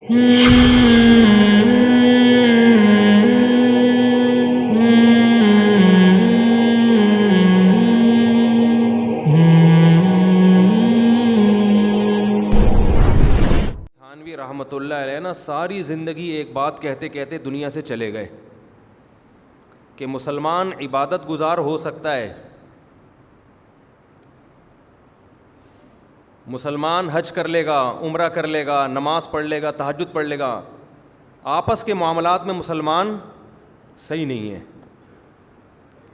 تھانوی رحمۃ اللہ علیہ نا ساری زندگی ایک بات کہتے کہتے دنیا سے چلے گئے کہ مسلمان عبادت گزار ہو سکتا ہے، مسلمان حج کر لے گا، عمرہ کر لے گا، نماز پڑھ لے گا، تہجد پڑھ لے گا، آپس کے معاملات میں مسلمان صحیح نہیں ہے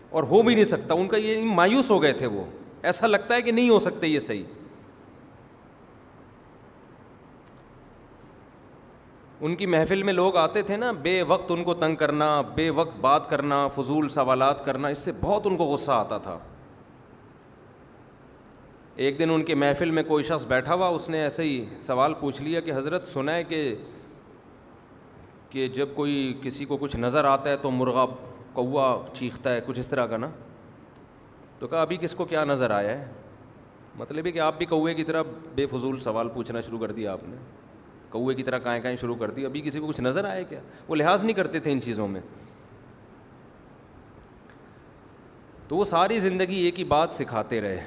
اور ہو بھی نہیں سکتا. ان کا یہ مایوس ہو گئے تھے، وہ ایسا لگتا ہے کہ نہیں ہو سکتے یہ صحیح. ان کی محفل میں لوگ آتے تھے نا، بے وقت ان کو تنگ کرنا، بے وقت بات کرنا، فضول سوالات کرنا، اس سے بہت ان کو غصہ آتا تھا. ایک دن ان کے محفل میں کوئی شخص بیٹھا ہوا، اس نے ایسے ہی سوال پوچھ لیا کہ حضرت سنا ہے کہ جب کوئی کسی کو کچھ نظر آتا ہے تو مرغا کوا چیختا ہے، کچھ اس طرح کا نا. تو کہا ابھی کس کو کیا نظر آیا ہے؟ مطلب ہے کہ آپ بھی کوے کی طرح بے فضول سوال پوچھنا شروع کر دیا، آپ نے کوے کی طرح کائیں کائیں شروع کر دی. ابھی کسی کو کچھ نظر آیا کیا؟ وہ لحاظ نہیں کرتے تھے ان چیزوں میں. تو وہ ساری زندگی ایک ہی بات سکھاتے رہے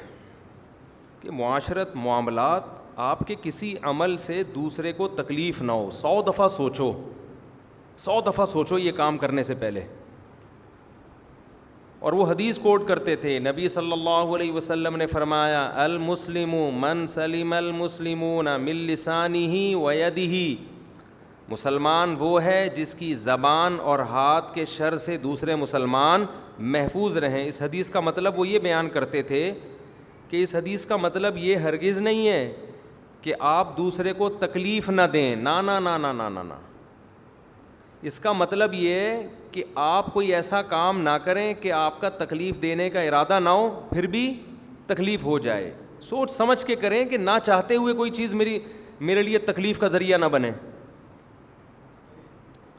کہ معاشرت، معاملات، آپ کے کسی عمل سے دوسرے کو تکلیف نہ ہو. 100 دفعہ سوچو، 100 دفعہ سوچو یہ کام کرنے سے پہلے. اور وہ حدیث کوٹ کرتے تھے، نبی صلی اللہ علیہ وسلم نے فرمایا المسلم من سلم المسلمون من لسانہ ویدہ. مسلمان وہ ہے جس کی زبان اور ہاتھ کے شر سے دوسرے مسلمان محفوظ رہیں. اس حدیث کا مطلب وہ یہ بیان کرتے تھے کہ اس حدیث کا مطلب یہ ہرگز نہیں ہے کہ آپ دوسرے کو تکلیف نہ دیں، نا نا نا نا نا نا نا. اس کا مطلب یہ ہے کہ آپ کوئی ایسا کام نہ کریں کہ آپ کا تکلیف دینے کا ارادہ نہ ہو، پھر بھی تکلیف ہو جائے. سوچ سمجھ کے کریں کہ نہ چاہتے ہوئے کوئی چیز میرے لیے تکلیف کا ذریعہ نہ بنے.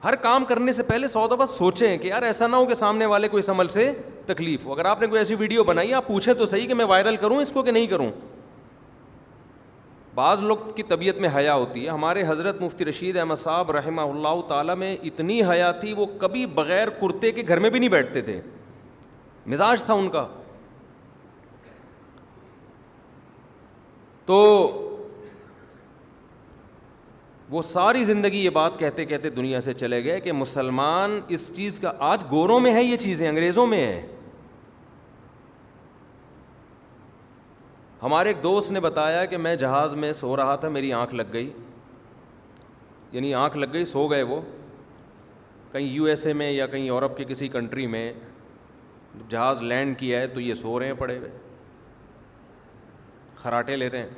ہر کام کرنے سے پہلے 100 دفعہ سوچیں کہ یار ایسا نہ ہو کہ سامنے والے کو اس عمل سے تکلیف ہو. اگر آپ نے کوئی ایسی ویڈیو بنائی، آپ پوچھیں تو صحیح کہ میں وائرل کروں اس کو کہ نہیں کروں. بعض لوگ کی طبیعت میں حیا ہوتی ہے. ہمارے حضرت مفتی رشید احمد صاحب رحمہ اللہ تعالیٰ میں اتنی حیا تھی، وہ کبھی بغیر کرتے کے گھر میں بھی نہیں بیٹھتے تھے. مزاج تھا ان کا. تو وہ ساری زندگی یہ بات کہتے کہتے دنیا سے چلے گئے کہ مسلمان اس چیز کا، آج گوروں میں ہے یہ چیزیں، انگریزوں میں ہے. ہمارے ایک دوست نے بتایا کہ میں جہاز میں سو رہا تھا، میری آنکھ لگ گئی، یعنی آنکھ لگ گئی، سو گئے وہ کہیں یو ایس اے میں یا کہیں یورپ کے کسی کنٹری میں. جہاز لینڈ کیا ہے تو یہ سو رہے ہیں پڑے ہوئے، خراٹے لے رہے ہیں.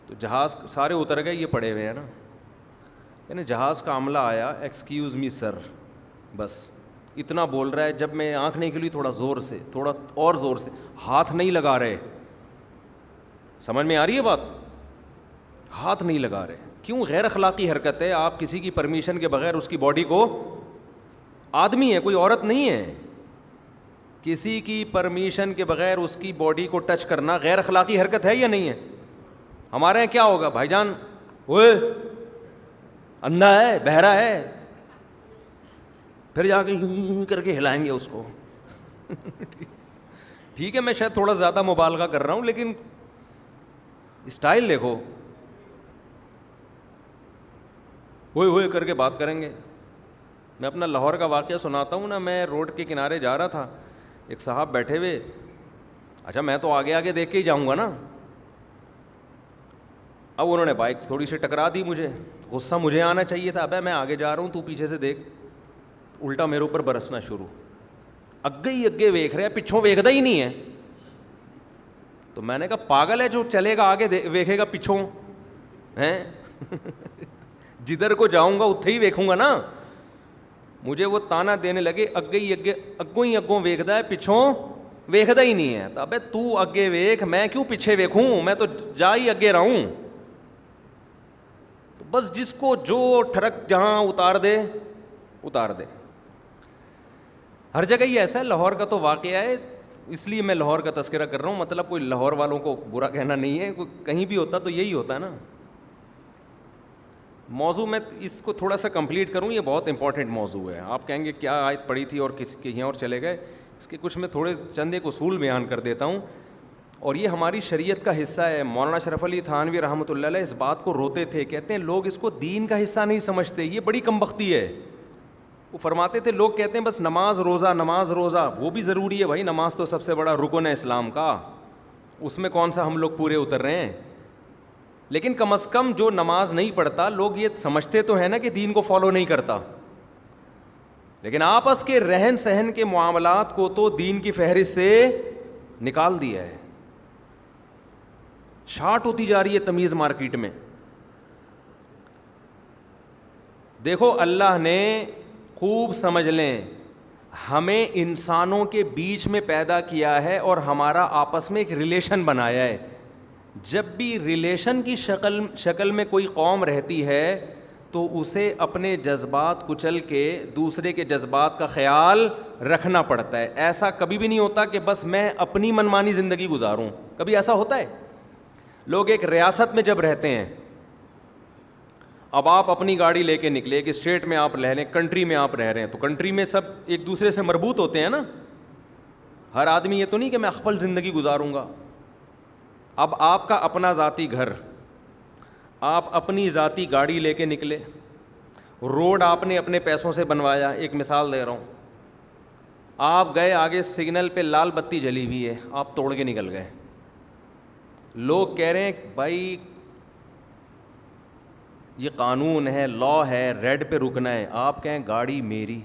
تو جہاز سارے اتر گئے، یہ پڑے ہوئے ہیں نا. یعنی جہاز کا عملہ آیا، ایکسکیوز می سر، بس اتنا بول رہا ہے. جب میں آنکھ نہیں کھلی، تھوڑا زور سے، تھوڑا اور زور سے، ہاتھ نہیں لگا رہے. سمجھ میں آ رہی ہے بات؟ ہاتھ نہیں لگا رہے. کیوں؟ غیر اخلاقی حرکت ہے. آپ کسی کی پرمیشن کے بغیر اس کی باڈی کو، آدمی ہے کوئی عورت نہیں ہے، کسی کی پرمیشن کے بغیر اس کی باڈی کو ٹچ کرنا غیر اخلاقی حرکت ہے یا نہیں ہے؟ ہمارے یہاں کیا ہوگا؟ بھائی جان اوئے اندھا ہے، بہرا ہے، پھر جا کے کر کے ہلائیں گے اس کو. ٹھیک ہے، میں شاید تھوڑا زیادہ مبالغہ کر رہا ہوں، لیکن اسٹائل دیکھو. ہوئے ہوئے کر کے بات کریں گے. میں اپنا لاہور کا واقعہ سناتا ہوں نا. میں روڈ کے کنارے جا رہا تھا، ایک صاحب بیٹھے ہوئے. اچھا میں تو آگے آگے دیکھ کے ہی جاؤں گا نا. اب انہوں نے بائک تھوڑی سی ٹکرا دی مجھے. غصہ مجھے آنا چاہیے تھا، ابے میں آگے جا رہا ہوں، تو پیچھے سے دیکھ. الٹا میرے اوپر برسنا شروع. اگے ہی اگے ویکھ رہا ہے، پچھوں ویکھدا ہی نہیں ہے. تو میں نے کہا پاگل ہے جو چلے گا آگے ویکھے گا پچھوں ہیں. جدھر کو جاؤں گا اتھے ہی ویکھوں گا نا. مجھے وہ تانا دینے لگے، اگے ہی اگے، اگوں ہی اگوں ویکھدا ہے، پچھوں ویکھدا ہی نہیں ہے. تو ابے تو اگے ویکھ، میں کیوں پیچھے ویکھوں، میں تو جا ہی اگے رہوں. تو بس جس کو جو ٹھڑک جہاں اتار دے اتار دے. ہر جگہ یہ ایسا ہے. لاہور کا تو واقعہ ہے، اس لیے میں لاہور کا تذکرہ کر رہا ہوں. مطلب کوئی لاہور والوں کو برا کہنا نہیں ہے، کوئی کہیں بھی ہوتا تو یہی ہوتا ہے نا. موضوع میں اس کو تھوڑا سا کمپلیٹ کروں, یہ بہت امپورٹنٹ موضوع ہے. آپ کہیں گے کیا آیت پڑھی تھی اور کہیں اور چلے گئے, اس کے کچھ میں تھوڑے چند ایک اصول بیان کر دیتا ہوں, اور یہ ہماری شریعت کا حصہ ہے. مولانا شرف علی تھانوی رحمۃ اللہ علیہ اس بات کو روتے تھے, کہتے ہیں لوگ اس کو دین کا حصہ نہیں سمجھتے, یہ بڑی کم بختی ہے. وہ فرماتے تھے لوگ کہتے ہیں بس نماز روزہ نماز روزہ, وہ بھی ضروری ہے بھائی, نماز تو سب سے بڑا رکن ہے اسلام کا, اس میں کون سا ہم لوگ پورے اتر رہے ہیں, لیکن کم از کم جو نماز نہیں پڑھتا لوگ یہ سمجھتے تو ہے نا کہ دین کو فالو نہیں کرتا, لیکن آپس کے رہن سہن کے معاملات کو تو دین کی فہرست سے نکال دیا ہے. شارٹ ہوتی جا رہی ہے تمیز مارکیٹ میں. دیکھو اللہ نے خوب سمجھ لیں ہمیں انسانوں کے بیچ میں پیدا کیا ہے اور ہمارا آپس میں ایک ریلیشن بنایا ہے. جب بھی ریلیشن کی شکل میں کوئی قوم رہتی ہے تو اسے اپنے جذبات کچل کے دوسرے کے جذبات کا خیال رکھنا پڑتا ہے. ایسا کبھی بھی نہیں ہوتا کہ بس میں اپنی منمانی زندگی گزاروں, کبھی ایسا ہوتا ہے؟ لوگ ایک ریاست میں جب رہتے ہیں, اب آپ اپنی گاڑی لے کے نکلے, ایک اسٹیٹ میں آپ رہ رہے ہیں, کنٹری میں آپ رہ رہے ہیں, تو کنٹری میں سب ایک دوسرے سے مربوط ہوتے ہیں نا. ہر آدمی یہ تو نہیں کہ میں خپل زندگی گزاروں گا. اب آپ کا اپنا ذاتی گھر, آپ اپنی ذاتی گاڑی لے کے نکلے, روڈ آپ نے اپنے پیسوں سے بنوایا, ایک مثال دے رہا ہوں, آپ گئے آگے سگنل پہ لال بتی جلی ہوئی ہے, آپ توڑ کے نکل گئے. لوگ کہہ رہے ہیں بھائی یہ قانون ہے, لا ہے, ریڈ پہ رکنا ہے. آپ کہیں گاڑی میری,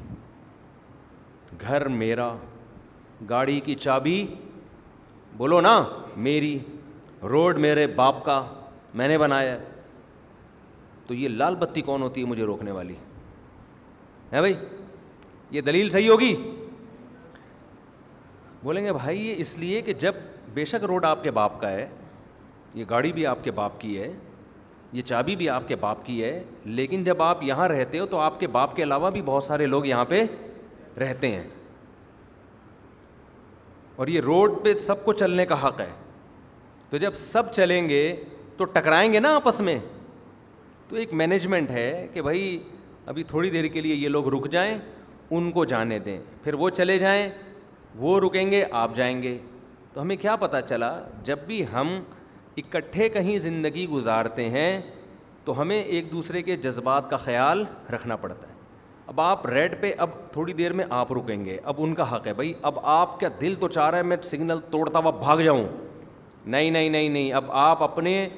گھر میرا, گاڑی کی چابی بولو نا میری, روڈ میرے باپ کا, میں نے بنایا. تو یہ لال بتی کون ہوتی ہے مجھے روکنے والی ہے بھائی؟ یہ دلیل صحیح ہوگی؟ بولیں گے بھائی یہ اس لیے کہ جب بے شک روڈ آپ کے باپ کا ہے, یہ گاڑی بھی آپ کے باپ کی ہے, یہ چابی بھی آپ کے باپ کی ہے, لیکن جب آپ یہاں رہتے ہو تو آپ کے باپ کے علاوہ بھی بہت سارے لوگ یہاں پہ رہتے ہیں, اور یہ روڈ پہ سب کو چلنے کا حق ہے. تو جب سب چلیں گے تو ٹکرائیں گے نا آپس میں. تو ایک مینجمنٹ ہے کہ بھائی ابھی تھوڑی دیر کے لیے یہ لوگ رک جائیں, ان کو جانے دیں, پھر وہ چلے جائیں, وہ رکیں گے, آپ جائیں گے. تو ہمیں کیا پتہ چلا, جب بھی ہم اکٹھے کہیں زندگی گزارتے ہیں تو ہمیں ایک دوسرے کے جذبات کا خیال رکھنا پڑتا ہے. اب آپ ریڈ پہ, اب تھوڑی دیر میں آپ رکیں گے, اب ان کا حق ہے بھائی. اب آپ کا دل تو چاہ رہا ہے میں سگنل توڑتا ہوا بھاگ جاؤں, نہیں نہیں نہیں نہیں, اب آپ اپنے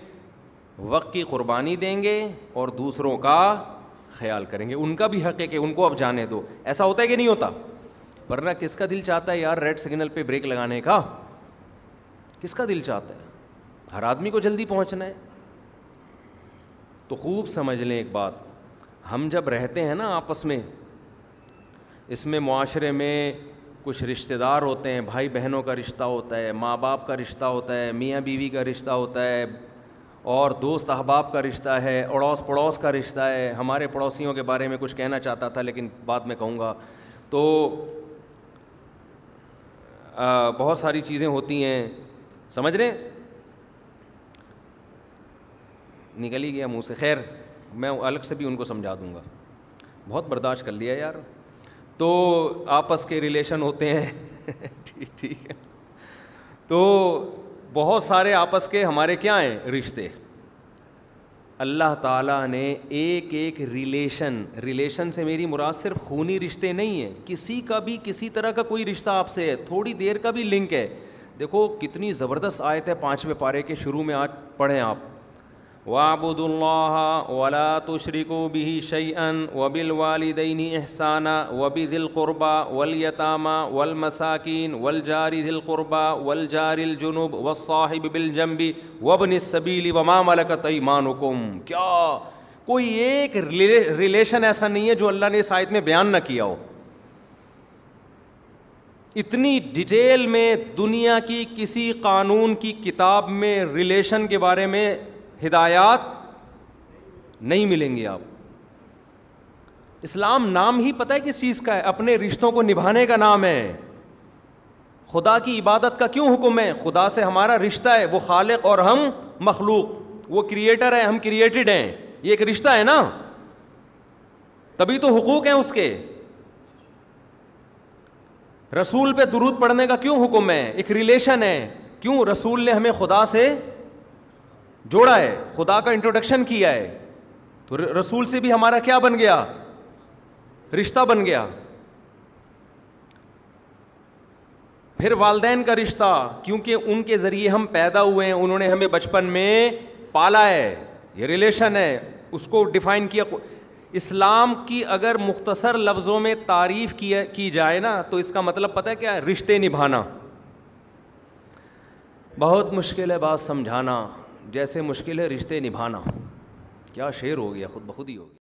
وقت کی قربانی دیں گے اور دوسروں کا خیال کریں گے. ان کا بھی حق ہے کہ ان کو اب جانے دو. ایسا ہوتا ہے کہ نہیں ہوتا؟ ورنہ کس کا دل چاہتا ہے یار ریڈ سگنل پہ بریک لگانے کا؟ کس کا دل چاہتا ہے؟ ہر آدمی کو جلدی پہنچنا ہے. تو خوب سمجھ لیں ایک بات, ہم جب رہتے ہیں نا آپس میں, اس میں معاشرے میں کچھ رشتہ دار ہوتے ہیں, بھائی بہنوں کا رشتہ ہوتا ہے, ماں باپ کا رشتہ ہوتا ہے, میاں بیوی کا رشتہ ہوتا ہے, اور دوست احباب کا رشتہ ہے, اڑوس پڑوس کا رشتہ ہے. ہمارے پڑوسیوں کے بارے میں کچھ کہنا چاہتا تھا لیکن بعد میں کہوں گا. تو بہت ساری چیزیں ہوتی ہیں, سمجھ رہے ہیں, نکل ہی گیا منہ سے. خیر میں الگ سے بھی ان کو سمجھا دوں گا, بہت برداشت کر لیا یار. تو آپس کے ریلیشن ہوتے ہیں ٹھیک ہے. تو بہت سارے آپس کے ہمارے کیا ہیں رشتے. اللہ تعالیٰ نے ایک ایک ریلیشن سے میری مراد صرف خونی رشتے نہیں ہیں, کسی کا بھی کسی طرح کا کوئی رشتہ آپ سے ہے, تھوڑی دیر کا بھی لنک ہے. دیکھو کتنی زبردست آیت ہے 5ویں پارے کے شروع میں, آج پڑھیں آپ, وَاعْبُدُوا اللَّهَ وَلَا تُشْرِكُوا بِهِ شَيْئًا وَبِالْوَالِدَيْنِ إِحْسَانًا وَبِذِي الْقُرْبَى وَالْيَتَامَى وَالْمَسَاكِينِ وَالْجَارِ ذِي الْقُرْبَى وَالْجَارِ الْجُنُبِ وَالصَّاحِبِ بِالْجَنبِ وَابْنِ السَّبِيلِ وَمَا مَلَكَتْ أَيْمَانُكُمْ. کیا کوئی ایک ریلیشن ایسا نہیں ہے جو اللہ نے اس آیت میں بیان نہ کیا ہو. اتنی ڈیٹیل میں دنیا کی کسی قانون کی کتاب میں ریلیشن کے بارے میں ہدایات نہیں ملیں گی آپ. اسلام نام ہی پتہ ہے کس چیز کا ہے؟ اپنے رشتوں کو نبھانے کا نام ہے. خدا کی عبادت کا کیوں حکم ہے؟ خدا سے ہمارا رشتہ ہے, وہ خالق اور ہم مخلوق, وہ کریٹر ہے ہم کریٹڈ ہیں. یہ ایک رشتہ ہے نا, تبھی تو حقوق ہیں اس کے. رسول پہ درود پڑھنے کا کیوں حکم ہے؟ ایک ریلیشن ہے. کیوں؟ رسول نے ہمیں خدا سے جوڑا ہے, خدا کا انٹروڈکشن کیا ہے, تو رسول سے بھی ہمارا کیا بن گیا؟ رشتہ بن گیا. پھر والدین کا رشتہ, کیونکہ ان کے ذریعے ہم پیدا ہوئے ہیں, انہوں نے ہمیں بچپن میں پالا ہے, یہ ریلیشن ہے, اس کو ڈیفائن کیا. اسلام کی اگر مختصر لفظوں میں تعریف کی جائے نا تو اس کا مطلب پتہ ہے کیا ہے؟ رشتے نبھانا. بہت مشکل ہے بات سمجھانا, جیسے مشکل ہے رشتے نبھانا. کیا شعر ہو گیا, خود بخود ہی ہو گیا.